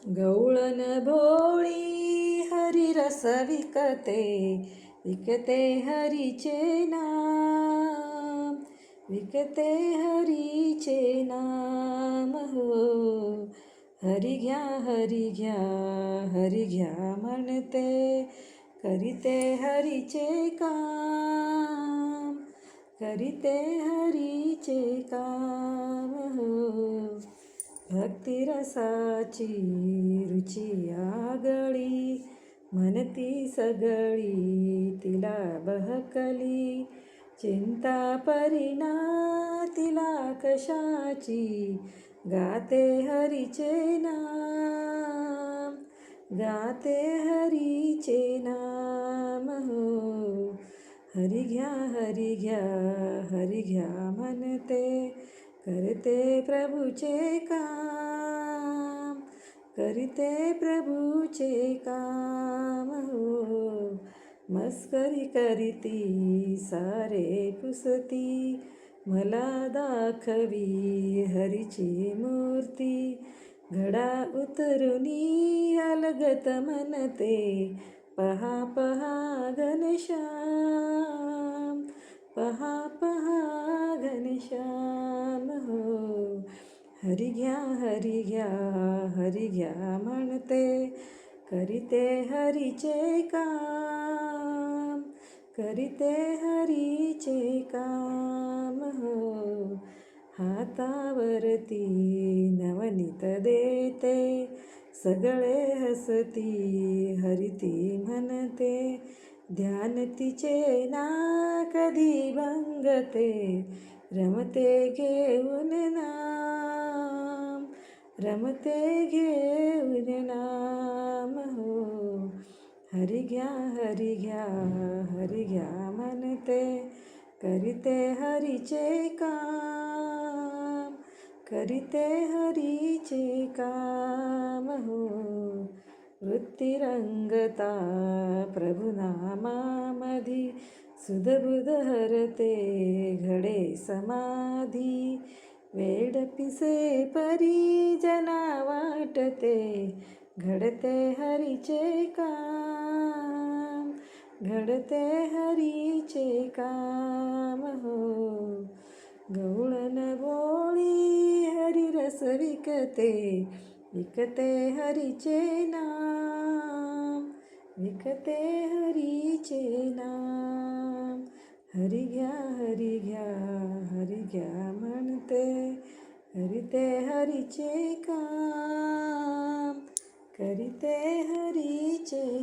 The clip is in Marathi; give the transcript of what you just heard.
गवळण भोळी हरिरस विकते, विकते हरीचे नाम, विकते हरीचे नाम हो. हरी घ्या हरी घ्या हरी घ्या म्हणते, करीते हरीचे काम, करीते हरीचे काम हो. भक्तिरसाची रुची आगळी, म्हणती सगळी तिला बहकली. चिंता परिणा तिला कशाची, गाते हरीचे नाम, गाते हरीचे नाम हो. हरी घ्या हरी घ्या हरी घ्या म्हणते, करते प्रभूचे काम, करते प्रभूचे काम हो. मस्करी करीती सारे पुसती, मला दाखवी हरीची मूर्ती. घडा उतरुनी अलगत म्हणते, पहा पहा घनश्याम, पहा पहा घनश्याम हो. हरी घ्या हरी घ्या हरी घ्या म्हणते, करीते हरीचे काम, करीते हरीचे काम हो. हातावरती नवनीत देते, सगळे हसती हरिती म्हणते. ध्यान तिचे ना कधी भंगते, रमते घेऊन नाम, रमते घेऊन नाम हो. हरी घ्या हरी घ्या हरी घ्या म्हणते, करीते हरीचे काम, करीते हरीचे काम हो. वृत्ती रंगता प्रभुनामामधी, सुधबुध हरते घडे समाधी. वेड पिसे परी जना वाटते, घडते हरीचे काम, घडते हरीचे काम हो. गवळण भोळी हरिरस विकते, विकते हरीचे नाम, विकते हरीचे नाम. हरी घ्या हरी घ्या हरी घ्या म्हणते, करीते हरीचे काम, करीते हरीचे